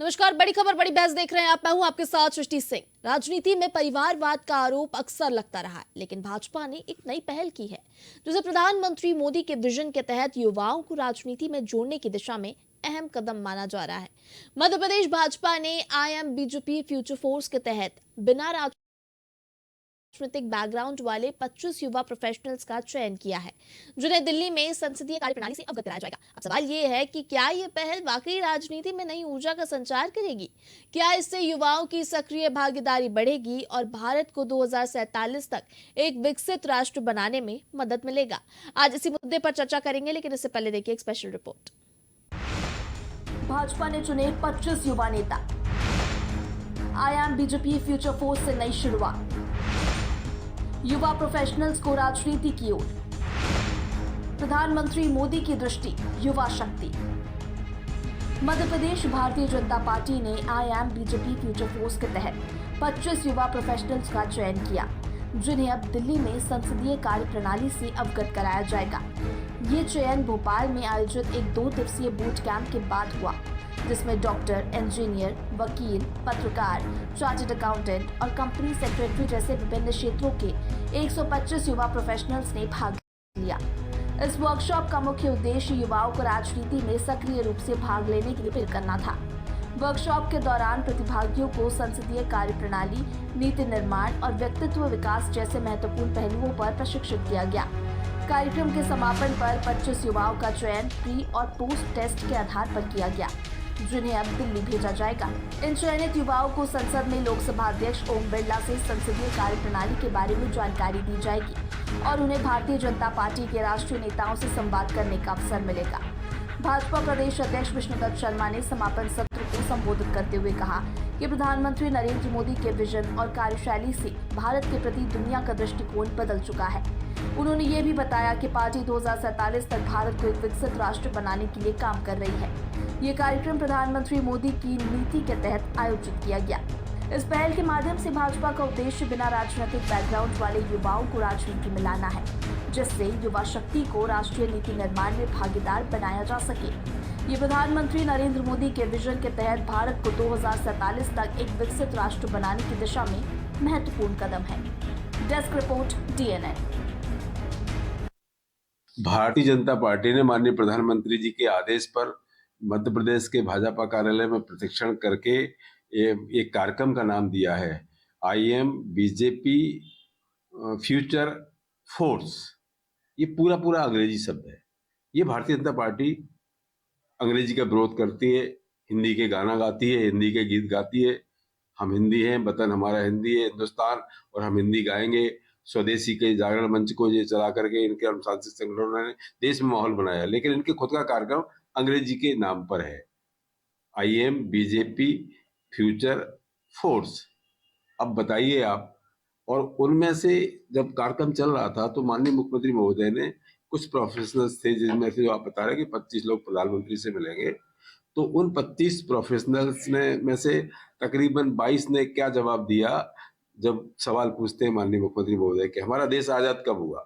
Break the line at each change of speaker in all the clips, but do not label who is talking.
नमस्कार। बड़ी खबर बड़ी बहस देख रहे हैं आप। मैं हूं आपके साथ सृष्टि सिंह। राजनीति में परिवारवाद का आरोप अक्सर लगता रहा है, लेकिन भाजपा ने एक नई पहल की है जिसे प्रधानमंत्री मोदी के विजन के तहत युवाओं को राजनीति में जोड़ने की दिशा में अहम कदम माना जा रहा है। मध्य प्रदेश भाजपा ने IM BJP फ्यूचर फोर्स के तहत बिना राजनीतिक बैकग्राउंड वाले 25 युवा प्रोफेशनल्स का चयन किया है, जिन्हें दिल्ली में संसदीय कार्यप्रणाली से अवगत कराया जाएगा। अब सवाल ये है कि क्या ये पहल वाकई राजनीति में नई ऊर्जा का संचार करेगी? क्या इससे युवाओं की सक्रिय भागीदारी बढ़ेगी और भारत को 2047 तक एक विकसित राष्ट्र बनाने में मदद मिलेगा? आज इसी मुद्दे पर चर्चा करेंगे, लेकिन इससे पहले देखिए एक स्पेशल रिपोर्ट। भाजपा ने चुने 25 युवा नेता। IM BJP फ्यूचर फोर्स से नई शुरुआत। युवा प्रोफेशनल्स को राजनीति की ओर। प्रधानमंत्री मोदी की दृष्टि युवा शक्ति। मध्य प्रदेश भारतीय जनता पार्टी ने IM BJP फ्यूचर फोर्स के तहत 25 युवा प्रोफेशनल्स का चयन किया, जिन्हें अब दिल्ली में संसदीय कार्यप्रणाली से अवगत कराया जाएगा। ये चयन भोपाल में आयोजित एक 2 दिवसीय बूट कैंप के बाद हुआ, जिसमें डॉक्टर, इंजीनियर, वकील, पत्रकार, चार्टर्ड अकाउंटेंट और कंपनी सेक्रेटरी जैसे विभिन्न क्षेत्रों के 125 युवा प्रोफेशनल्स ने भाग लिया। इस वर्कशॉप का मुख्य उद्देश्य युवाओं को राजनीति में सक्रिय रूप से भाग लेने के लिए प्रेरित करना था। वर्कशॉप के दौरान प्रतिभागियों को संसदीय कार्यप्रणाली, नीति निर्माण और व्यक्तित्व विकास जैसे महत्वपूर्ण पहलुओं पर प्रशिक्षित किया गया। कार्यक्रम के समापन पर 25 युवाओं का चयन प्री और पोस्ट टेस्ट के आधार पर किया गया, जिन्हें अब दिल्ली भेजा जाएगा। इन चयनित युवाओं को संसद में लोकसभा अध्यक्ष ओम बिरला से संसदीय कार्यप्रणाली के बारे में जानकारी दी जाएगी और उन्हें भारतीय जनता पार्टी के राष्ट्रीय नेताओं से संवाद करने का अवसर मिलेगा। भाजपा प्रदेश अध्यक्ष विष्णुदत्त शर्मा ने समापन सत्र को संबोधित करते हुए कहा कि प्रधानमंत्री नरेंद्र मोदी के विजन और कार्यशैली से भारत के प्रति दुनिया का दृष्टिकोण बदल चुका है। उन्होंने ये भी बताया कि पार्टी 2047 तक भारत को एक विकसित राष्ट्र बनाने के लिए काम कर रही है। ये कार्यक्रम प्रधानमंत्री मोदी की नीति के तहत आयोजित किया गया। इस पहल के माध्यम से भाजपा का उद्देश्य बिना राजनीतिक बैकग्राउंड वाले युवाओं को राजनीति में लाना है, जिससे युवा शक्ति को राष्ट्रीय नीति निर्माण में भागीदार बनाया जा सके। ये प्रधानमंत्री नरेंद्र मोदी के विजन के तहत भारत को 2047 तक एक विकसित राष्ट्र बनाने की दिशा में महत्वपूर्ण कदम है। Desk report, DNN।
Bharatiya Janata party ने माननीय प्रधानमंत्री जी के आदेश पर मध्य प्रदेश के भाजपा कार्यालय में प्रशिक्षण करके एक कार्यक्रम का नाम दिया है IM BJP फ्यूचर फोर्स। ये पूरा अंग्रेजी शब्द है। ये भारतीय जनता पार्टी अंग्रेजी का विरोध करती है, हिंदी के गाना गाती है, हिंदी के गीत गाती है। हम हिंदी हैं, वतन हमारा हिंदी है, हिंदुस्तान, और हम हिंदी गाएंगे। स्वदेशी के जागरण मंच को ये चला करके इनके अनुशासित संगठनों ने देश में माहौल बनाया, लेकिन इनके खुद का कार्यक्रम अंग्रेजी के नाम पर है, IM BJP फ्यूचर फोर्स। अब बताइए आप। और उनमें से जब कार्यक्रम चल रहा था तो माननीय मुख्यमंत्री महोदय ने कुछ प्रोफेशनल्स थे, जिनमें से जो आप बता रहे हैं कि 25 लोग प्रधानमंत्री से मिलेंगे, तो उन 25 प्रोफेशनल्स ने में से तकरीबन 22 ने क्या जवाब दिया जब सवाल पूछते हैं माननीय मुख्यमंत्री महोदय कि हमारा देश आजाद कब हुआ,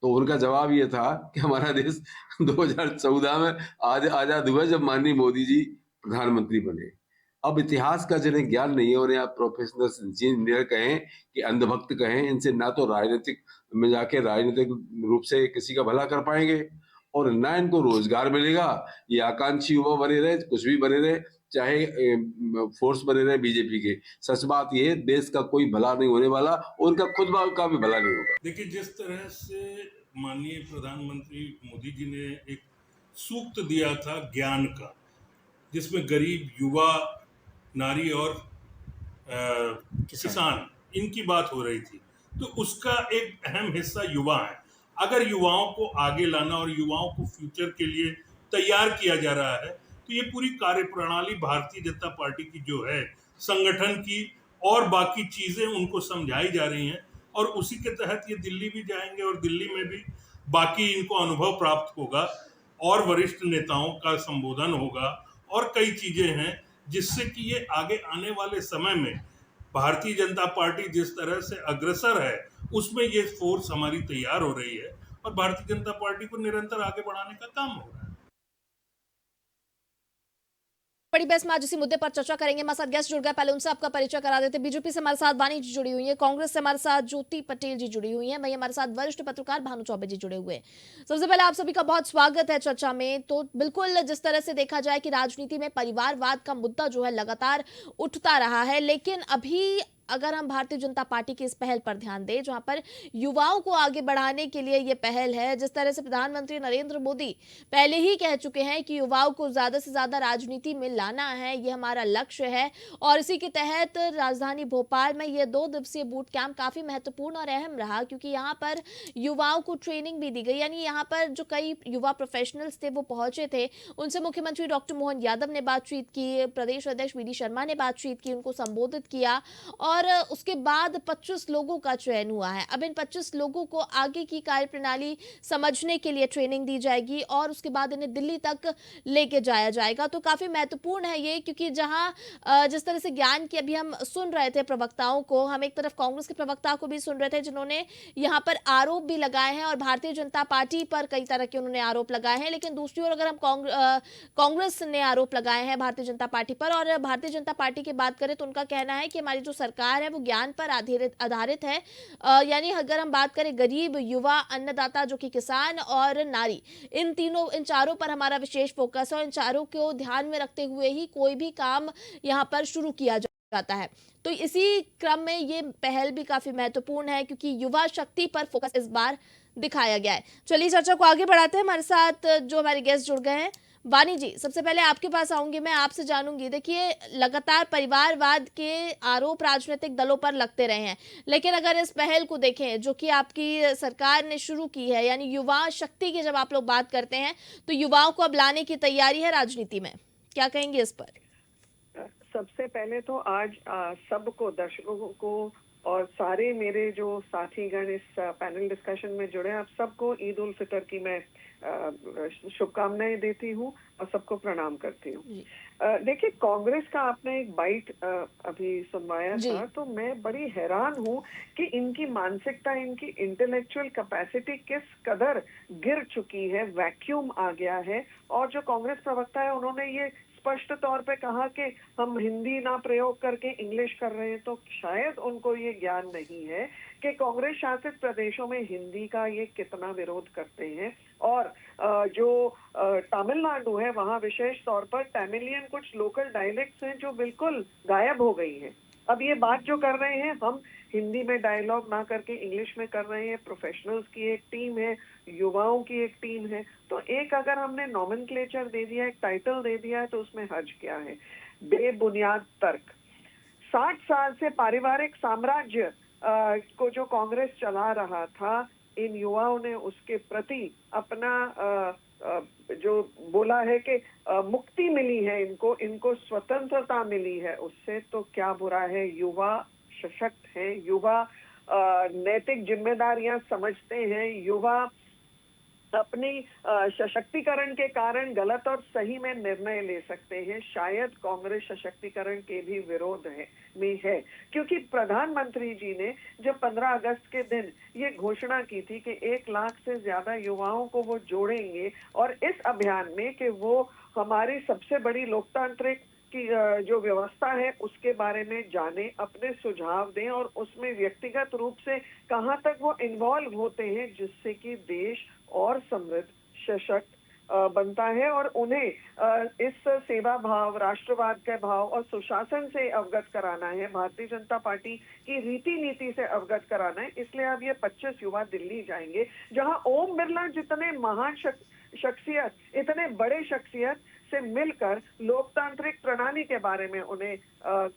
तो उनका जवाब ये था कि हमारा देश 2014 में आजाद हुआ, जब माननीय मोदी जी प्रधानमंत्री बने। अब इतिहास का जिन्हें ज्ञान नहीं है, उन्हें आप प्रोफेशनल इंजीनियर कहें कि अंधभक्त कहें, इनसे ना तो राजनीतिक में जाके राजनीतिक रूप से किसी का भला कर पाएंगे और ना इनको रोजगार मिलेगा। ये आकांक्षी युवा बने रहे, कुछ भी बने रहे, चाहे फोर्स बने रहे बीजेपी के। सच बात ये है, देश का कोई भला नहीं होने वाला, उनका खुद का भी भला नहीं होगा।
देखिए, जिस तरह से माननीय प्रधानमंत्री मोदी जी ने एक सूक्त दिया था ज्ञान का, जिसमें गरीब, युवा, नारी और किसान इनकी बात हो रही थी, तो उसका एक अहम हिस्सा युवा है। अगर युवाओं को आगे लाना और युवाओं को फ्यूचर के लिए तैयार किया जा रहा है, तो ये पूरी कार्यप्रणाली भारतीय जनता पार्टी की जो है, संगठन की और बाकी चीजें उनको समझाई जा रही हैं, और उसी के तहत ये दिल्ली भी जाएंगे और दिल्ली में भी बाकी इनको अनुभव प्राप्त होगा और वरिष्ठ नेताओं का संबोधन होगा और कई चीजें हैं, जिससे कि ये आगे आने वाले समय में भारतीय जनता पार्टी जिस तरह से अग्रसर है, उसमें ये फोर्स हमारी तैयार हो रही है और भारतीय जनता पार्टी को निरंतर आगे बढ़ाने का काम हो रहा है।
बड़ी बहस में आज इसी मुद्दे पर चर्चा करेंगे। हमारे साथ गेस्ट जुड़ गए, पहले उनसे आपका परिचय करा देते। बीजेपी से हमारे साथ वानी जी जुड़ी हुई है, कांग्रेस से हमारे साथ ज्योति पटेल जी जुड़ी हुई हैं, वहीं हमारे साथ वरिष्ठ पत्रकार भानु चौबे जी जुड़े हुए हैं। सबसे पहले आप सभी का बहुत स्वागत है चर्चा में। तो बिल्कुल जिस तरह से देखा जाए कि राजनीति में परिवारवाद का मुद्दा जो है लगातार उठता रहा है, लेकिन अभी अगर हम भारतीय जनता पार्टी की इस पहल पर ध्यान दें, जहां पर युवाओं को आगे बढ़ाने के लिए ये पहल है, जिस तरह से प्रधानमंत्री नरेंद्र मोदी पहले ही कह चुके हैं कि युवाओं को ज्यादा से ज्यादा राजनीति में लाना है, ये हमारा लक्ष्य है। और इसी के तहत राजधानी भोपाल में ये 2 दिवसीय बूट कैंप काफी महत्वपूर्ण और अहम रहा, क्योंकि यहाँ पर युवाओं को ट्रेनिंग भी दी गई। यानी यहाँ पर जो कई युवा प्रोफेशनल्स थे वो पहुंचे थे, उनसे मुख्यमंत्री डॉक्टर मोहन यादव ने बातचीत की, प्रदेश अध्यक्ष वी डी शर्मा ने बातचीत की, उनको संबोधित किया और उसके बाद 25 लोगों का चयन हुआ है। अब इन 25 लोगों को आगे की कार्यप्रणाली समझने के लिए ट्रेनिंग दी जाएगी और उसके बाद इन्हें दिल्ली तक लेके जाया जाएगा। तो काफी महत्वपूर्ण है ये, क्योंकि जहां जिस तरह से ज्ञान की अभी हम सुन रहे थे प्रवक्ताओं को, हम एक तरफ कांग्रेस के प्रवक्ता को भी सुन रहे थे जिन्होंने यहां पर आरोप भी लगाए हैं और भारतीय जनता पार्टी पर कई तरह के उन्होंने आरोप लगाए हैं। लेकिन दूसरी ओर अगर हम कांग्रेस ने आरोप लगाए हैं भारतीय जनता पार्टी पर, और भारतीय जनता पार्टी की बात करें तो उनका कहना है कि हमारी जो सरकार है वो ज्ञान पर आधारित है। यानी अगर हम बात करें गरीब, युवा, अन्नदाता जो कि किसान और नारी, इन चारों पर हमारा विशेष फोकस है और इन चारों को ध्यान में रखते हुए ही कोई भी काम यहाँ पर शुरू किया जाता है। तो इसी क्रम में ये पहल भी काफी महत्वपूर्ण है, क्योंकि युवा शक्ति पर फोकस इस बार दिखाया गया है। चलिए चर्चा को आगे बढ़ाते हैं। हमारे साथ जो हमारे गेस्ट जुड़ गए हैं, वानी जी, सबसे पहले आपके पास आऊंगी, मैं आपसे जानूंगी। देखिए, लगातार परिवारवाद के आरोप राजनीतिक दलों पर लगते रहे हैं, लेकिन अगर इस पहल को देखें जो कि आपकी सरकार ने शुरू की है, यानी युवा शक्ति की जब आप लोग बात करते हैं, तो युवाओं को अब लाने की तैयारी है राजनीति में, क्या कहेंगे इस पर?
सबसे पहले तो आज सबको, दर्शकों को और सारे मेरे जो साथीगण इस पैनल डिस्कशन में जुड़े, आप सबको ईद उल फितर की मैं शुभकामनाएं देती हूँ और सबको प्रणाम करती हूँ। देखिए, कांग्रेस का आपने एक बाइट अभी सुनवाया था, तो मैं बड़ी हैरान हूँ कि इनकी मानसिकता, इनकी इंटेलेक्चुअल कैपेसिटी किस कदर गिर चुकी है, वैक्यूम आ गया है। और जो कांग्रेस प्रवक्ता है उन्होंने ये स्पष्ट तौर पे कहा कि हम हिंदी ना प्रयोग करके इंग्लिश कर रहे हैं, तो शायद उनको ये ज्ञान नहीं है कि कांग्रेस शासित प्रदेशों में हिंदी का ये कितना विरोध करते हैं। और जो तमिलनाडु है वहाँ विशेष तौर पर तमिलियन कुछ लोकल डायलेक्ट्स हैं जो बिल्कुल गायब हो गई हैं। अब ये बात जो कर रहे हैं, हम हिंदी में डायलॉग ना करके इंग्लिश में कर रहे हैं। प्रोफेशनल्स की एक टीम है, युवाओं की एक टीम है, तो एक अगर हमने नॉमेनक्लेचर दे दिया, एक टाइटल दे दिया है, तो उसमें हर्ज क्या है? बेबुनियाद तर्क। 60 साल से पारिवारिक साम्राज्य को जो कांग्रेस चला रहा था, इन युवाओं ने उसके प्रति अपना जो बोला है कि मुक्ति मिली है, इनको स्वतंत्रता मिली है, उससे तो क्या बुरा है। युवा सशक्त हैं, युवा नैतिक जिम्मेदारियां समझते हैं, युवा अपनी सशक्तिकरण के कारण गलत और सही में निर्णय ले सकते हैं। शायद कांग्रेस सशक्तिकरण के भी विरोध में है, क्योंकि प्रधानमंत्री जी ने जब 15 अगस्त के दिन ये घोषणा की थी कि 1 लाख से ज्यादा युवाओं को वो जोड़ेंगे और इस अभियान में कि वो हमारी सबसे बड़ी लोकतांत्रिक की जो व्यवस्था है उसके बारे में जाने, अपने सुझाव दें और उसमें व्यक्तिगत रूप से कहां तक वो इन्वॉल्व होते हैं, जिससे कि देश और समृद्ध, सशक्त बनता है। और उन्हें इस सेवा भाव, राष्ट्रवाद के भाव और सुशासन से अवगत कराना है, भारतीय जनता पार्टी की रीति नीति से अवगत कराना है। इसलिए अब ये 25 युवा दिल्ली जाएंगे, जहां ओम बिरला जितने महान शख्सियत, इतने बड़े शख्सियत से मिलकर लोकतांत्रिक प्रणाली के बारे में उन्हें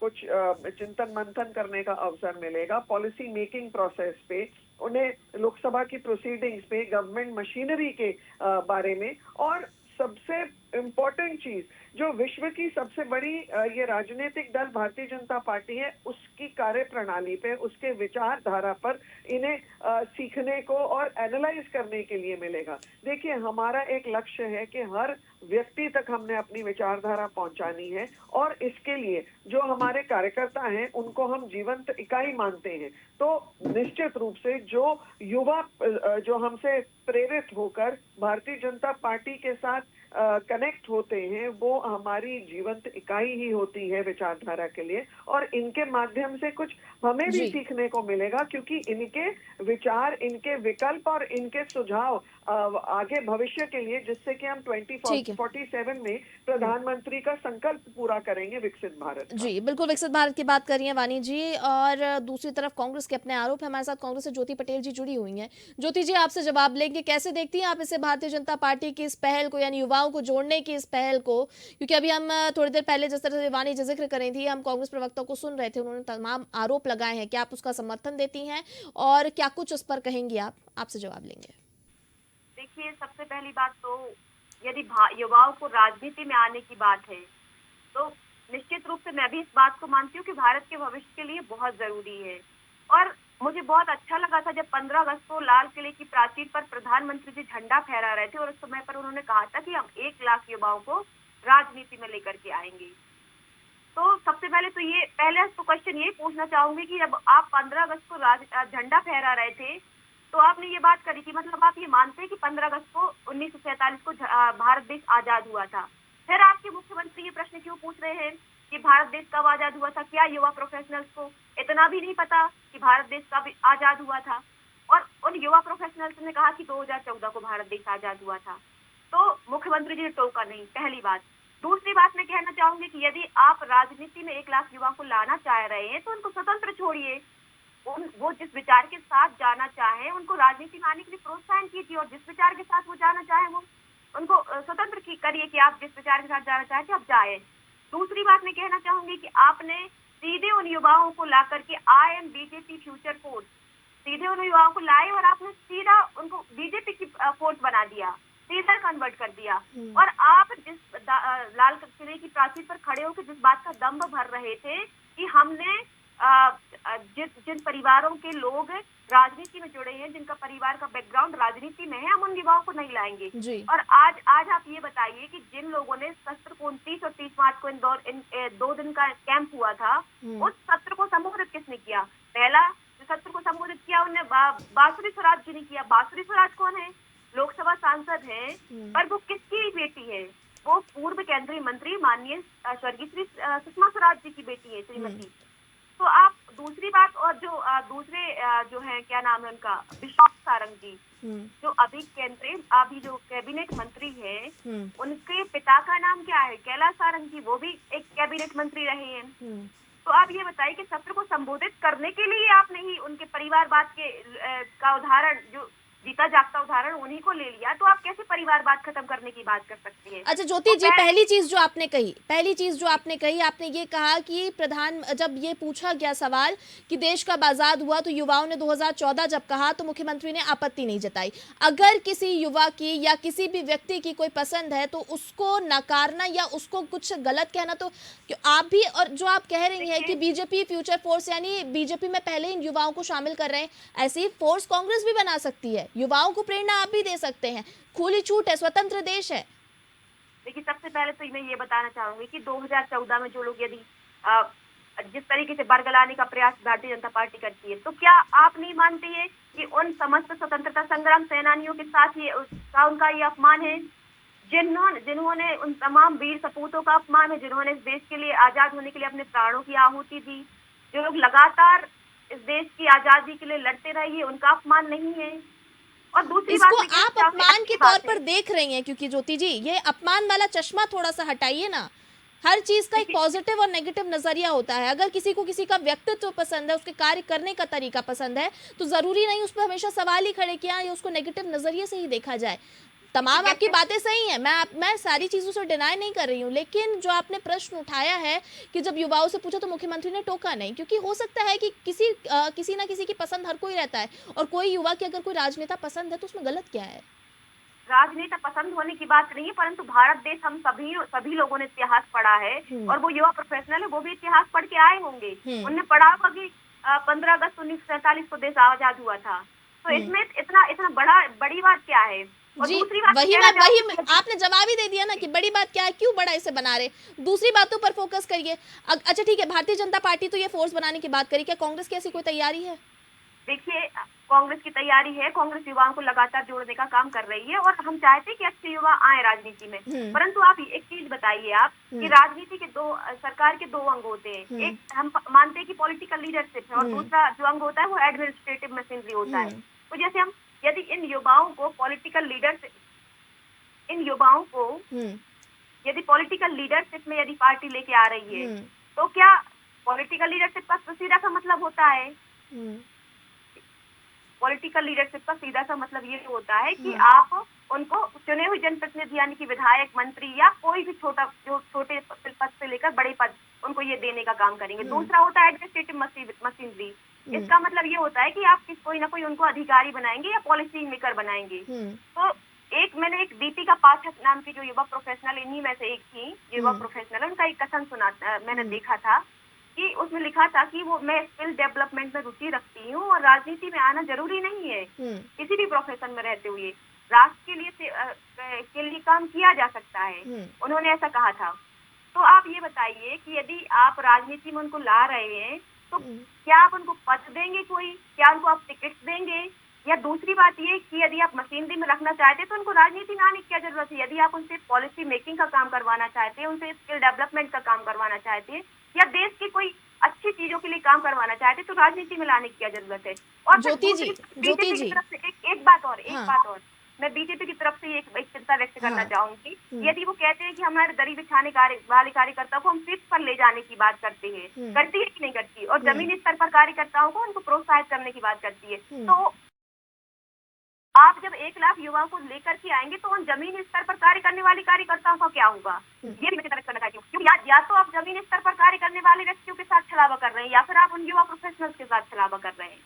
कुछ चिंतन मंथन करने का अवसर मिलेगा। पॉलिसी मेकिंग प्रोसेस पे उन्हें, लोकसभा की प्रोसीडिंग्स पे, गवर्नमेंट मशीनरी के बारे में, और सबसे इम्पोर्टेंट चीज, जो विश्व की सबसे बड़ी ये राजनीतिक दल भारतीय जनता पार्टी है, उसकी कार्य प्रणाली पे, उसके विचारधारा पर इन्हें सीखने को और एनालाइज करने के लिए मिलेगा। देखिए, हमारा एक लक्ष्य है कि हर व्यक्ति तक हमने अपनी विचारधारा पहुंचानी है, और इसके लिए जो हमारे कार्यकर्ता हैं उनको हम जीवंत इकाई मानते हैं। तो निश्चित रूप से जो युवा जो हमसे प्रेरित होकर भारतीय जनता पार्टी के साथ कनेक्ट होते हैं वो हमारी जीवंत इकाई ही होती है विचारधारा के लिए, और इनके माध्यम से कुछ हमें भी
जी।
सीखने को मिलेगा, क्योंकि इनके विचार, इनके विकल्प और इनके सुझाव आगे भविष्य के लिए, जिससे कि हम
ठीक है।
2047 में प्रधानमंत्री का संकल्प पूरा करेंगे विकसित भारत का।
जी, बिल्कुल विकसित भारत की बात कर रही हैं वानी जी। और दूसरी तरफ कांग्रेस के अपने आरोप है। हमारे साथ कांग्रेस से ज्योति पटेल जी जुड़ी हुई हैं। ज्योति जी, आपसे जवाब लेंगे, कैसे देखती हैं आप इसे, भारतीय जनता पार्टी की इस पहल को, यानी युवाओं को जोड़ने की इस पहल को? क्योंकि अभी हम थोड़ी देर पहले जिस तरह से वानी जी जिक्र कर रही थी, हम कांग्रेस प्रवक्ता को सुन रहे थे, उन्होंने तमाम आरोप लगाए हैं। क्या आप उसका समर्थन देती हैं और क्या कुछ उस पर कहेंगी आप? आपसे जवाब लेंगे।
देखिए, सबसे पहली बात तो यदि युवाओं को राजनीति में आने की बात है, तो निश्चित रूप से मैं भी इस बात को मानती हूँ कि भारत के भविष्य के लिए बहुत जरूरी है। और मुझे बहुत अच्छा लगा था जब 15 अगस्त को लाल किले की प्राचीर पर प्रधानमंत्री जी झंडा फहरा रहे थे और उस समय पर उन्होंने कहा था कि हम 1 लाख युवाओं को राजनीति में लेकर के आएंगे। तो सबसे पहले तो ये पहले तो क्वेश्चन ये पूछना चाहूंगी कि जब आप 15 अगस्त को झंडा फहरा रहे थे, तो आपने ये बात करी थी, मतलब आप ये मानते हैं कि 15 अगस्त को 1947 को भारत देश आजाद हुआ था। फिर आपके मुख्यमंत्री ये प्रश्न क्यों पूछ रहे हैं कि भारत देश कब आजाद हुआ था? क्या युवा प्रोफेशनल्स को इतना भी नहीं पता कि भारत देश कब आजाद हुआ था? और उन युवा प्रोफेशनल्स ने कहा कि 2014 को भारत देश आजाद हुआ था। तो मुख्यमंत्री जी ने टोका नहीं, पहली बात। दूसरी बात मैं कहना चाहूंगी कि यदि आप राजनीति में 1 लाख युवाओं को लाना चाह रहे हैं, तो उनको स्वतंत्र छोड़िए। वो जिस विचार के साथ जाना चाहे उनको राजनीति में आने के लिए प्रोत्साहन कीजिए, और जिस विचार के साथ वो जाना चाहे वो उनको स्वतंत्र करिए कि आप जिस विचार के साथ जाना चाहते आप जाए। दूसरी बात मैं कहना चाहूंगी कि आपने सीधे उन युवाओं को ला करके I am BJP future force, सीधे उन युवाओं को लाए और आपने सीधा उनको बीजेपी की फोर्स बना दिया, सीधा कन्वर्ट कर दिया। और आप जिस लाल किले की प्राचीर पर खड़े होकर जिस बात का दम्भ भर रहे थे कि हमने जिन परिवारों के लोग राजनीति में जुड़े हैं, जिनका परिवार का बैकग्राउंड राजनीति में है, हम उन युवाओं को नहीं लाएंगे।
जी।
और आज आप ये बताइए कि जिन लोगों ने सत्र को 29 और 30 मार्च को इन 2 दिन का कैंप हुआ था, उस सत्र को संबोधित किसने किया? पहला जो सत्र को संबोधित किया उन्होंने बांसुरी स्वराज जी ने किया। बांसुरी स्वराज कौन है? लोकसभा सांसद है, पर वो किसकी बेटी है? वो पूर्व केंद्रीय मंत्री माननीय स्वर्गीय श्री सुषमा स्वराज जी की बेटी है, श्रीमती। तो आप दूसरी बात, और जो दूसरे जो है, क्या नाम है उनका, विश्वास सारंग जी, जो अभी जो कैबिनेट मंत्री हैं, उनके पिता का नाम क्या है? कैलाश सारंग जी, वो भी एक कैबिनेट मंत्री रहे हैं। तो आप ये बताइए कि सत्र को संबोधित करने के लिए आपने ही उनके परिवारवाद का उदाहरण, जो जीता जागता उदाहरण उन्हीं को ले लिया, तो आप कैसे परिवारवाद खत्म करने की बात कर सकती हैं?
अच्छा ज्योति जी, पहली चीज जो आपने कही, आपने ये कहा कि जब ये पूछा गया सवाल कि देश कब आजाद हुआ, तो युवाओं ने 2014 जब कहा तो मुख्यमंत्री ने आपत्ति नहीं जताई। अगर किसी युवा की या किसी भी व्यक्ति की कोई पसंद है तो उसको नकारना या उसको कुछ गलत कहना, तो आप भी, और जो आप कह रही हैं कि बीजेपी फ्यूचर फोर्स, यानी बीजेपी में पहले इन युवाओं को शामिल कर रहे हैं, ऐसी फोर्स कांग्रेस भी बना सकती है। युवाओं को प्रेरणा आप भी दे सकते हैं, खुली छूट है, स्वतंत्र देश है।
देखिए, सबसे पहले तो मैं ये बताना चाहूंगी कि 2014 में जो लोग यदि जिस तरीके से बरगलाने का प्रयास भारतीय जनता पार्टी करती है, तो क्या आप नहीं मानती है कि उन समस्त स्वतंत्रता संग्राम सेनानियों के साथ उनका ये अपमान है, जिन्होंने उन तमाम वीर सपूतों का अपमान है, जिन्होंने इस देश के लिए, आजाद होने के लिए अपने प्राणों की आहुति दी, जो लोग लगातार इस देश की आजादी के लिए लड़ते रहे, ये उनका अपमान नहीं है? और दूसरी
इसको
बात,
आप अपमान के तौर पर देख रही हैं, क्योंकि ज्योति जी ये अपमान वाला चश्मा थोड़ा सा हटाइए ना। हर चीज का एक पॉजिटिव और नेगेटिव नजरिया होता है। अगर किसी को किसी का व्यक्तित्व पसंद है, उसके कार्य करने का तरीका पसंद है, तो जरूरी नहीं उस पर हमेशा सवाल ही खड़े किया या उसको नेगेटिव नजरिए से ही देखा जाए। तमाम आपकी बातें सही हैं, मैं सारी चीजों से डिनाई नहीं कर रही हूँ, लेकिन जो आपने प्रश्न उठाया है कि जब युवाओं से पूछा तो मुख्यमंत्री ने टोका नहीं, क्योंकि हो सकता है कि किसी ना किसी की पसंद हर कोई रहता है, और कोई युवा की अगर कोई राजनेता पसंद है तो उसमें गलत क्या है?
राजनेता पसंद होने की बात नहीं है, परंतु भारत देश, हम सभी लोगों ने इतिहास पढ़ा है, और वो युवा प्रोफेशनल है, वो भी इतिहास पढ़ के आए होंगे। उन्होंने पढ़ा होगा कि 15 अगस्त 1947 को देश आजाद हुआ था। तो इसमें इतना बड़ी बात क्या है? और
जी,
दूसरी बात,
वही आपने जवाब ही दे दिया ना कि बड़ी बात क्या है, क्यों बड़ा इसे बना रहे, दूसरी बातों पर फोकस करिए। अच्छा ठीक है, भारतीय जनता पार्टी तो ये फोर्स बनाने की बात करी, क्या कांग्रेस की ऐसी कोई तैयारी है?
देखिए, कांग्रेस की तैयारी है, कांग्रेस युवाओं को लगातार जोड़ने का काम कर रही है और हम चाहते हैं कि अच्छे युवा आए राजनीति में। परंतु आप एक चीज बताइए आप कि राजनीति के सरकार के दो अंग होते हैं। एक हम मानते हैं कि पॉलिटिकल लीडरशिप है और दूसरा जो अंग होता है वो एडमिनिस्ट्रेटिव मशीनरी होता है। तो जैसे हम यदि इन युवाओं को पॉलिटिकल लीडरशिप में यदि पार्टी लेके आ रही है, तो क्या पॉलिटिकल लीडरशिप का सीधा सा मतलब होता है पॉलिटिकल लीडरशिप का सीधा सा मतलब ये होता है कि आप उनको चुने हुए जनप्रतिनिधि यानी कि विधायक, मंत्री या कोई भी छोटे पद से लेकर बड़े पद उनको ये देने का काम करेंगे। दूसरा होता है एडमिनिस्ट्रेटिव मशीनरी। इसका मतलब ये होता है कि आप कोई ना कोई उनको अधिकारी बनाएंगे या पॉलिसी मेकर बनाएंगे। तो मैंने एक दीपिका पाठक नाम की जो युवा प्रोफेशनल, इन्हीं में से एक थी युवा प्रोफेशनल, उनका एक कथन सुना मैंने देखा था कि उसमें लिखा था कि मैं स्किल डेवलपमेंट में रुचि रखती हूँ और राजनीति में आना जरूरी नहीं है। किसी भी प्रोफेशन में रहते हुए राष्ट्र के लिए काम किया जा सकता है। उन्होंने ऐसा कहा था। तो आप ये बताइए कि यदि आप राजनीति में उनको ला रहे हैं तो क्या आप उनको पद देंगे, क्या उनको आप टिकट देंगे? या दूसरी बात ये कि यदि आप मशीनरी में रखना चाहते हैं तो उनको राजनीति में आने की क्या जरूरत है? यदि आप उनसे पॉलिसी मेकिंग का काम करवाना चाहते हैं, उनसे स्किल डेवलपमेंट का काम करवाना चाहते हैं या देश की कोई अच्छी चीजों के लिए काम करवाना चाहते हैं तो राजनीति में लाने की क्या जरूरत है? और
ज्योति जी
एक बात और मैं बीजेपी की तरफ से एक चिंता व्यक्त करना चाहूंगी। यदि वो कहते हैं कि हमारे दरी बिछाने वाले कार्यकर्ताओं को हम पीठ पर ले जाने की बात करती है कि नहीं करती, और जमीनी स्तर पर कार्यकर्ताओं को उनको प्रोत्साहित करने की बात करती है, तो आप जब 1 लाख युवाओं को लेकर के आएंगे तो उन जमीनी स्तर पर कार्य करने वाले कार्यकर्ताओं का क्या होगा? ये भी मैं चिंता करना चाहती हूँ, क्योंकि या तो आप जमीनी स्तर पर कार्य करने वाले व्यक्तियों के साथ छलावा कर रहे हैं या फिर आप उन युवा प्रोफेशनल्स के साथ छलावा कर रहे हैं।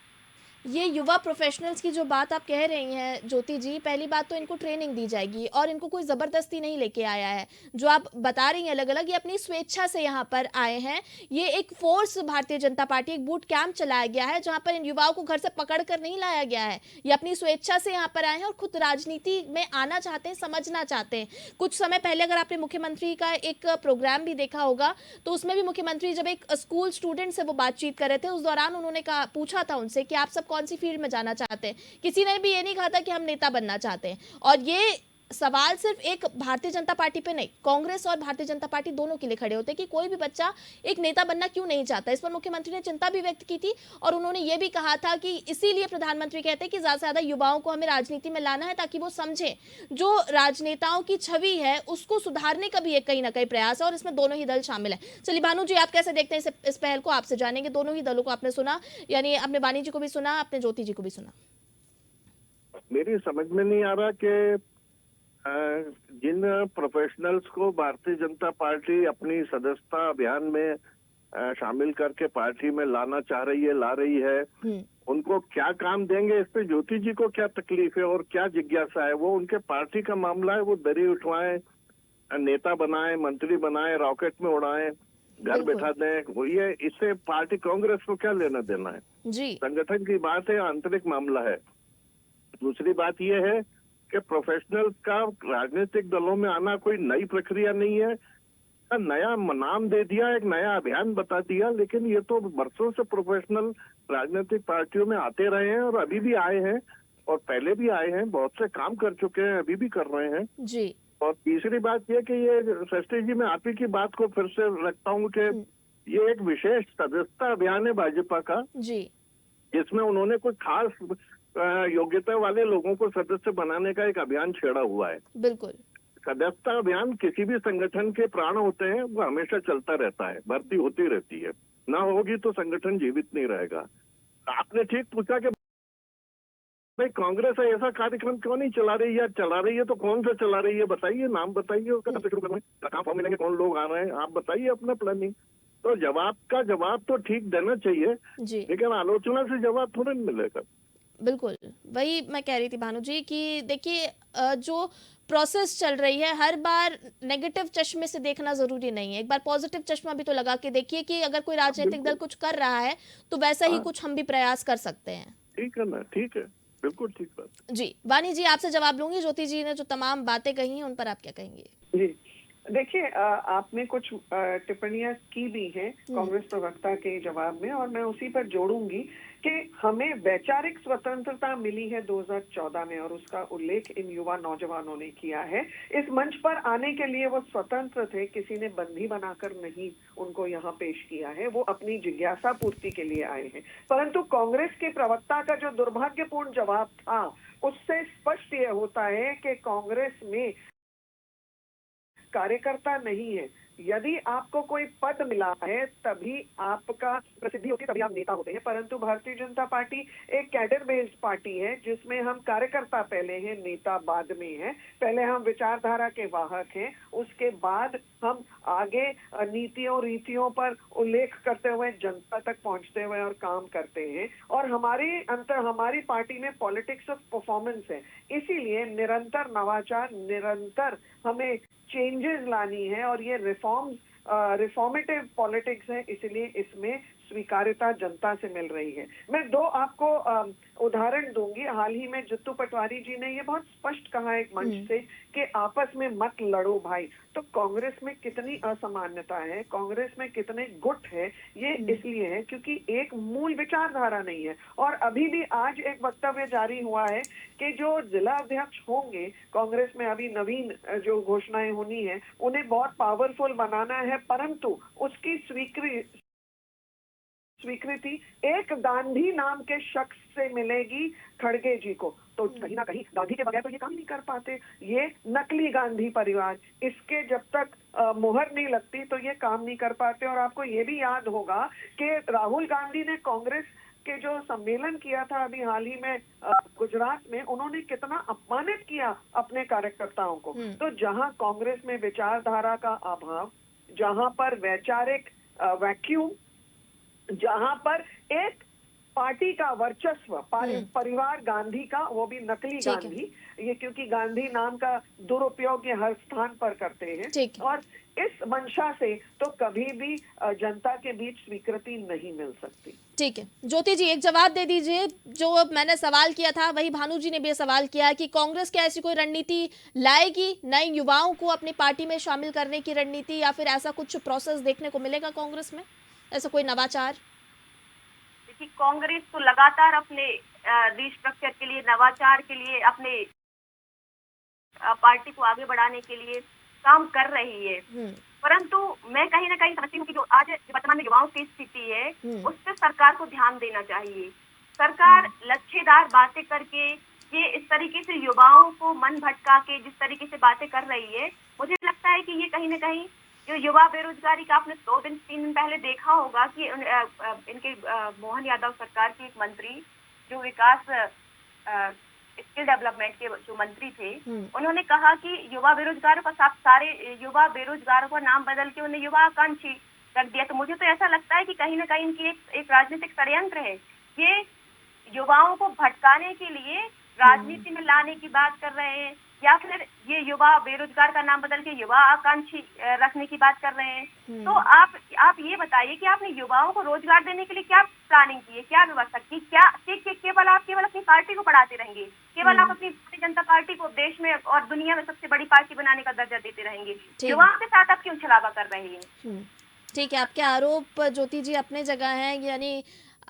ये युवा प्रोफेशनल्स की जो बात आप कह रही हैं ज्योति जी, पहली बात तो इनको ट्रेनिंग दी जाएगी और इनको कोई ज़बरदस्ती नहीं लेके आया है। जो आप बता रही हैं अलग अलग, ये अपनी स्वेच्छा से यहाँ पर आए हैं। ये एक फोर्स भारतीय जनता पार्टी, एक बूट कैंप चलाया गया है जहाँ पर इन युवाओं को घर से पकड़ कर नहीं लाया गया है। ये अपनी स्वेच्छा से यहाँ पर आए हैं और खुद राजनीति में आना चाहते हैं, समझना चाहते हैं। कुछ समय पहले अगर आपने मुख्यमंत्री का एक प्रोग्राम भी देखा होगा तो उसमें भी मुख्यमंत्री जब एक स्कूल स्टूडेंट से वो बातचीत कर रहे थे, उस दौरान उन्होंने पूछा था उनसे कि आप सब कौन सी फील्ड में जाना चाहते हैं। किसी ने भी ये नहीं कहा था कि हम नेता बनना चाहते हैं। और ये सवाल सिर्फ एक भारतीय जनता पार्टी पे नहीं, कांग्रेस और भारतीय जनता पार्टी दोनों के लिए खड़े होते हैं कि कोई भी बच्चा एक नेता बनना क्यों नहीं चाहता। इस पर मुख्यमंत्री ने चिंता भी व्यक्त की थी और उन्होंने ये भी कहा था कि इसीलिए प्रधानमंत्री कहते हैं कि ज्यादा से ज्यादा युवाओं को हमें राजनीति में लाना है ताकि वो समझे जो राजनेताओं की छवि है उसको सुधारने का भी एक कहीं ना कहीं प्रयास है और इसमें दोनों ही दल शामिल है। चलिए भानु जी, आप कैसे देखते हैं इस पहल को? आपसे जानेंगे। दोनों ही दलों को आपने सुना, यानी आपने वानी जी को भी सुना, आपने ज्योति जी को भी सुना।
मेरी समझ में नहीं आ रहा कि जिन प्रोफेशनल्स को भारतीय जनता पार्टी अपनी सदस्यता अभियान में शामिल करके पार्टी में लाना चाह रही है, ला रही है, उनको क्या काम देंगे, इस पे ज्योति जी को क्या तकलीफ है और क्या जिज्ञासा है? वो उनके पार्टी का मामला है, वो दरी उठवाएं, नेता बनाएं, मंत्री बनाएं, रॉकेट में उड़ाएं, घर बैठा दें, वो ये इससे पार्टी कांग्रेस को क्या लेना देना है? जी, संगठन की बात है, आंतरिक मामला है। दूसरी बात ये है कि प्रोफेशनल्स का राजनीतिक दलों में आना कोई नई प्रक्रिया नहीं है। नया नाम दे दिया, एक नया अभियान बता दिया, लेकिन ये तो बरसों से प्रोफेशनल राजनीतिक पार्टियों में आते रहे हैं और अभी भी आए हैं और पहले भी आए हैं, बहुत से काम कर चुके हैं, अभी भी कर रहे हैं जी। और तीसरी बात ये कि ये श्रेष्ठी जी, मैं आप ही की बात को फिर से रखता हूँ कि ये एक विशेष सदस्यता अभियान है भाजपा का जी, जिसमें उन्होंने कुछ खास योग्यता वाले लोगों को सदस्य बनाने का एक अभियान छेड़ा हुआ है। बिल्कुल, सदस्यता अभियान किसी भी संगठन के प्राण होते हैं, वो हमेशा चलता रहता है, भर्ती होती रहती है, ना होगी तो संगठन जीवित नहीं रहेगा। आपने ठीक पूछा कि भाई कांग्रेस ऐसा कार्यक्रम क्यों नहीं चला रही है? चला रही है तो कौन सा चला रही है बताइए, नाम बताइए, उसका शुरू करना है, कहाँ फॉर्म मिलेंगे, कौन लोग आ रहे हैं, आप बताइए अपना प्लानिंग। तो जवाब तो ठीक देना चाहिए जी, लेकिन आलोचना से जवाब थोड़ा नहीं मिलेगा।
बिल्कुल, वही मैं कह रही थी भानु जी कि देखिए जो प्रोसेस चल रही है, हर बार नेगेटिव चश्मे से देखना जरूरी नहीं है, एक बार पॉजिटिव चश्मा भी तो लगा के देखिए कि अगर कोई राजनीतिक दल कुछ कर रहा है तो वैसा ही कुछ हम भी प्रयास कर सकते हैं।
ठीक है ना, ठीक है, बिल्कुल ठीक बात
जी। वानी जी, आपसे जवाब लूंगी। ज्योति जी ने जो तमाम बातें कही हैं उन पर आप क्या कहेंगे?
जी, देखिए, आपने कुछ टिप्पणियां की भी हैं कांग्रेस प्रवक्ता के जवाब में, और मैं उसी पर जोड़ूंगी कि हमें वैचारिक स्वतंत्रता मिली है 2014 में, और उसका उल्लेख इन युवा नौजवानों ने किया है। इस मंच पर आने के लिए वो स्वतंत्र थे, किसी ने बंदी बनाकर नहीं उनको यहाँ पेश किया है, वो अपनी जिज्ञासा पूर्ति के लिए आए हैं। परंतु कांग्रेस के प्रवक्ता का जो दुर्भाग्यपूर्ण जवाब था, उससे स्पष्ट ये होता है कि कांग्रेस में कार्यकर्ता नहीं है। यदि आपको कोई पद मिला है तभी आपका प्रसिद्धि होती है, तभी आप नेता होते हैं। परंतु भारतीय जनता पार्टी एक कैडर बेस्ड पार्टी है, जिसमें हम कार्यकर्ता पहले हैं, नेता बाद में है। पहले हम विचारधारा के वाहक हैं, उसके बाद हम आगे नीतियों रीतियों पर उल्लेख करते हुए जनता तक पहुंचते हुए और काम करते हैं। और हमारी पार्टी में पॉलिटिक्स ऑफ परफॉर्मेंस है, इसीलिए निरंतर नवाचार, निरंतर हमें चेंजेस लानी है, और ये रिफॉर्मेटिव पॉलिटिक्स है, इसलिए इसमें स्वीकार्यता जनता से मिल रही है। मैं दो आपको उदाहरण दूंगी। हाल ही में जित्तू पटवारी जी ने ये बहुत स्पष्ट कहा एक मंच से कि आपस में मत लड़ो भाई। तो कांग्रेस में कितनी असामान्यता है, कांग्रेस में कितने गुट है, ये इसलिए है क्योंकि एक मूल विचारधारा नहीं है। और अभी भी आज एक वक्तव्य जारी हुआ है कि जो जिला अध्यक्ष होंगे कांग्रेस में, अभी नवीन जो घोषणाएं होनी है, उन्हें बहुत पावरफुल बनाना है, परंतु उसकी स्वीकृति एक गांधी नाम के शख्स से मिलेगी, खड़गे जी को। तो कहीं ना कहीं गांधी के बगैर तो ये काम नहीं कर पाते। ये नकली गांधी परिवार, इसके जब तक मुहर नहीं लगती तो ये काम नहीं कर पाते। और आपको ये भी याद होगा कि राहुल गांधी ने कांग्रेस के जो सम्मेलन किया था अभी हाल ही में गुजरात में, उन्होंने कितना अपमानित किया अपने कार्यकर्ताओं को। तो जहां कांग्रेस में विचारधारा का अभाव, जहां पर वैचारिक वैक्यूम, जहां पर एक पार्टी का वर्चस्व, परिवार गांधी का, वो भी नकली गांधी, ये क्योंकि गांधी नाम का दुरुपयोग ये हर स्थान पर करते हैं, और इस मंशा से तो कभी भी जनता के बीच स्वीकृति नहीं मिल सकती।
ठीक है ज्योति जी, एक जवाब दे दीजिए। जो मैंने सवाल किया था वही भानु जी ने भी सवाल किया है कि कांग्रेस क्या ऐसी कोई रणनीति लाएगी, नए युवाओं को अपनी पार्टी में शामिल करने की रणनीति, या फिर ऐसा कुछ प्रोसेस देखने को मिलेगा कांग्रेस में, ऐसा कोई नवाचार?
देखिए, कांग्रेस तो लगातार अपने रिस्ट्रक्चर के लिए, नवाचार के लिए, अपने पार्टी को आगे बढ़ाने के लिए काम कर रही है। परंतु मैं कहीं ना कहीं समझती हूँ कि जो आज वर्तमान में युवाओं की स्थिति है, उस पर सरकार को ध्यान देना चाहिए। सरकार लच्छेदार बातें करके, ये इस तरीके से युवाओं को मन भटका के जिस तरीके से बातें कर रही है, मुझे लगता है कि ये कहीं ना कहीं जो युवा बेरोजगारी का आपने 2-3 दिन पहले देखा होगा कि इनके मोहन यादव सरकार के एक मंत्री जो विकास स्किल डेवलपमेंट के जो मंत्री थे, उन्होंने कहा कि युवा बेरोजगारों का सारे युवा बेरोजगारों का नाम बदल के उन्हें युवा आकांक्षी रख दिया। तो मुझे तो ऐसा लगता है कि कहीं ना कहीं इनकी एक राजनीतिक षड्यंत्र है। ये युवाओं को भटकाने के लिए राजनीति में लाने की बात कर रहे हैं, या फिर ये युवा बेरोजगार का नाम बदल के युवा आकांक्षी रखने की बात कर रहे हैं। तो आप ये बताइए कि आपने युवाओं को रोजगार देने के लिए क्या प्लानिंग की है, क्या व्यवस्था की? क्या केवल आप अपनी पार्टी को बढ़ाते रहेंगे? केवल आप अपनी भारतीय जनता पार्टी को देश में और दुनिया में सबसे बड़ी पार्टी बनाने का दर्जा देते रहेंगे? युवाओं के साथ आप क्यों छलावा कर रहे हैं?
ठीक है, आपके आरोप ज्योति जी अपने जगह है, यानी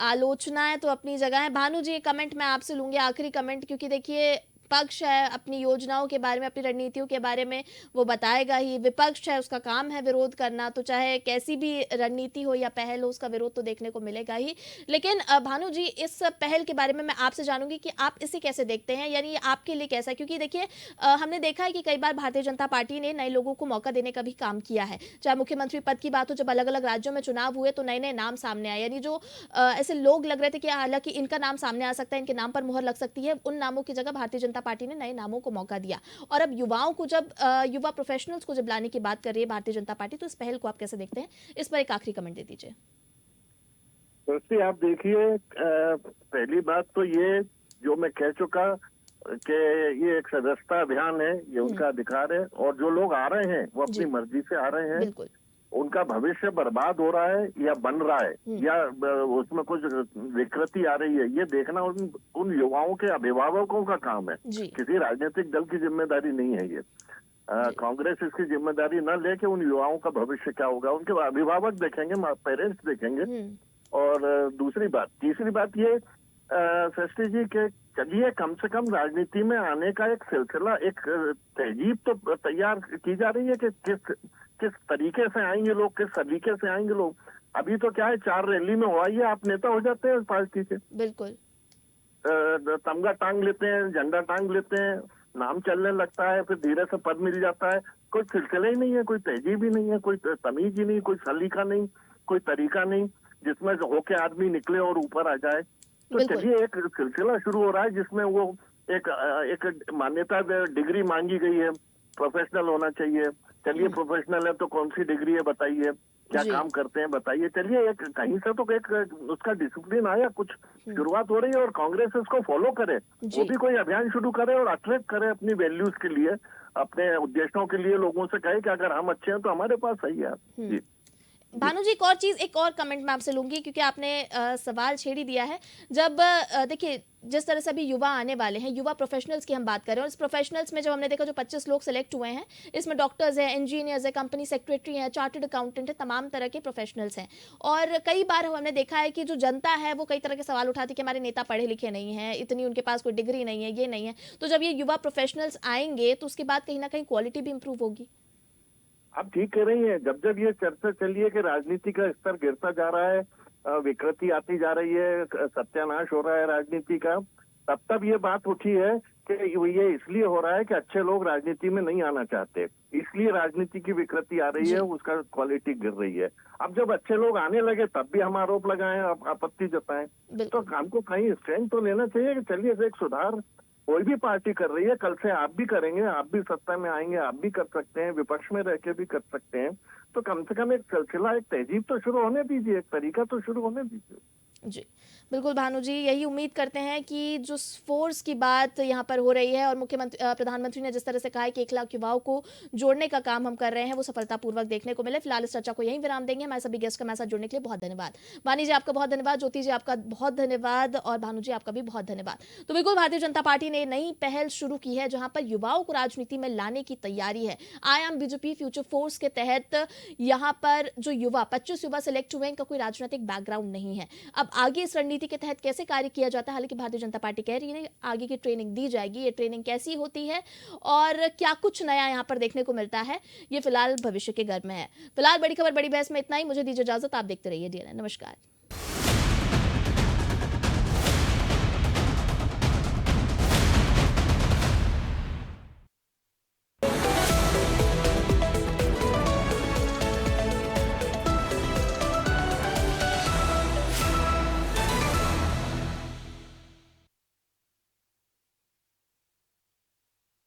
आलोचनाएं तो अपनी जगह है। भानु जी, कमेंट मैं आपसे लूंगी, आखिरी कमेंट, क्योंकि देखिए पक्ष है अपनी योजनाओं के बारे में, अपनी रणनीतियों के बारे में वो बताएगा ही, विपक्ष है उसका काम है विरोध करना, तो चाहे कैसी भी रणनीति हो या पहल हो उसका विरोध तो देखने को मिलेगा ही। लेकिन भानु जी, इस पहल के बारे में मैं आपसे जानूंगी कि आप इसे कैसे देखते हैं, यानी आपके लिए कैसा है? क्योंकि देखिए हमने देखा है कि कई बार भारतीय जनता पार्टी ने नए लोगों को मौका देने का भी काम किया है। चाहे मुख्यमंत्री पद की बात हो, जब अलग अलग राज्यों में चुनाव हुए तो नए नए नाम सामने आए, यानी जो ऐसे लोग लग रहे थे कि हालांकि इनका नाम सामने आ सकता है, इनके नाम पर मुहर लग सकती है, उन नामों की जगह भारतीय जनता पार्टी ने नए नामों को मौका दिया। और अब युवाओं को जब युवा प्रोफेशनल्स को जब लाने की बात कर रही है भारतीय जनता पार्टी, तो इस पहल को आप कैसे देखते हैं? इस पर एक आखिरी कमेंट दे दीजिए।
दोस्ती, आप देखिए, पहली बात तो ये जो मैं कह चुका कि ये एक सदस्यता अभियान है, ये उनका अधिकार है, और जो लोग आ रहे हैं वो अपनी मर्जी से आ रहे हैं।
बिल्कुल।
उनका भविष्य बर्बाद हो रहा है या बन रहा है, या उसमें कुछ विकृति आ रही है, ये देखना उन युवाओं के अभिभावकों का काम है, किसी राजनीतिक दल की जिम्मेदारी नहीं है ये। कांग्रेस इसकी जिम्मेदारी न ले कि उन युवाओं का भविष्य क्या होगा, उनके अभिभावक देखेंगे, पेरेंट्स देखेंगे। और तीसरी बात ये सृष्टि जी के चलिए कम से कम राजनीति में आने का एक सिलसिला, एक तहजीब तो तैयार की जा रही है कि किस तरीके से आएंगे लोग, किस तरीके से आएंगे लोग। अभी तो क्या है, 4 रैली में हुआ ही है, आप नेता हो जाते हैं पार्टी के,
बिल्कुल
तमगा टांग लेते हैं, झंडा टांग लेते हैं, नाम चलने लगता है, फिर धीरे से पद मिल जाता है। कोई सिलसिला ही नहीं है, कोई तहजीब ही नहीं है, कोई तमीज ही नहीं, कोई सलीका नहीं, कोई तरीका नहीं जिसमें होके आदमी निकले और ऊपर आ जाए। तो चलिए एक सिलसिला शुरू हो रहा है जिसमें वो एक मान्यता डिग्री मांगी गई है, प्रोफेशनल होना चाहिए। चलिए प्रोफेशनल है तो कौन सी डिग्री है बताइए, क्या काम करते हैं बताइए। चलिए एक कहीं से तो एक उसका डिसिप्लिन आया, कुछ शुरुआत हो रही है और कांग्रेस इसको फॉलो करे, वो भी कोई अभियान शुरू करे और अट्रैक्ट करे अपनी वैल्यूज के लिए, अपने उद्देश्यों के लिए, लोगों से कहे कि अगर हम अच्छे हैं तो हमारे पास सही है। जी
भानु जी, एक और कमेंट मैं आपसे लूंगी क्योंकि आपने सवाल छेड़ ही दिया है। जब देखिए जिस तरह से अभी युवा आने वाले हैं, युवा प्रोफेशनल्स की हम बात कर रहे हैं, और इस प्रोफेशनल्स में जब हमने देखा जो 25 लोग सिलेक्ट हुए हैं, इसमें डॉक्टर्स हैं, इंजीनियर्स हैं, कंपनी सेक्रेटरी हैं, चार्टर्ड अकाउंटेंट है, तमाम तरह के प्रोफेशनल्स हैं। और कई बार हमने देखा है कि जो जनता है वो कई तरह के सवाल उठाती है कि हमारे नेता पढ़े लिखे नहीं हैं, इतनी उनके पास कोई डिग्री नहीं है, ये नहीं है। तो जब ये युवा प्रोफेशनल्स आएंगे तो उसके बाद कहीं ना कहीं क्वालिटी भी इंप्रूव होगी।
आप ठीक कह रही हैं। जब ये चर्चा चली है कि राजनीति का स्तर गिरता जा रहा है, विकृति आती जा रही है, सत्यानाश हो रहा है राजनीति का, तब ये बात उठी है कि ये इसलिए हो रहा है कि अच्छे लोग राजनीति में नहीं आना चाहते, इसलिए राजनीति की विकृति आ रही है, उसका क्वालिटी गिर रही है। अब जब अच्छे लोग आने लगे तब भी हम आरोप लगाएं, आपत्ति जताएं, तो हमको कहीं स्टैंड तो लेना चाहिए कि चलिए एक सुधार कोई भी पार्टी कर रही है, कल से आप भी करेंगे, आप भी सत्ता में आएंगे, आप भी कर सकते हैं, विपक्ष में रह के भी कर सकते हैं। तो कम से कम एक सिलसिला, एक तहजीब तो शुरू होने दीजिए, एक तरीका तो शुरू होने दीजिए।
जी बिल्कुल भानु जी, यही उम्मीद करते हैं कि जो फोर्स की बात यहाँ पर हो रही है और प्रधानमंत्री ने जिस तरह से कहा है कि 1 लाख युवाओं को जोड़ने का काम हम कर रहे हैं, वो सफलतापूर्वक देखने को मिले। फिलहाल इस चर्चा को यहीं विराम देंगे। हमारे सभी गेस्ट का हमारे साथ जुड़ने के लिए बहुत धन्यवाद। वानी जी आपका बहुत धन्यवाद, ज्योति जी आपका बहुत धन्यवाद, और भानु जी आपका भी बहुत धन्यवाद। तो बिल्कुल भारतीय जनता पार्टी ने नई पहल शुरू की है जहां पर युवाओं को राजनीति में लाने की तैयारी है। I am BJP future force के तहत यहाँ पर जो 25 युवा सिलेक्ट हुए, इनका कोई राजनीतिक बैकग्राउंड नहीं है। अब आगे इस रणनीति के तहत कैसे कार्य किया जाता है, हालांकि भारतीय जनता पार्टी कह रही है आगे की ट्रेनिंग दी जाएगी। ये ट्रेनिंग कैसी होती है और क्या कुछ नया यहां पर देखने को मिलता है, ये फिलहाल भविष्य के घर में है। फिलहाल बड़ी खबर बड़ी बहस में इतना ही। मुझे दीजिए इजाजत, आप देखते रहिए DNN। नमस्कार।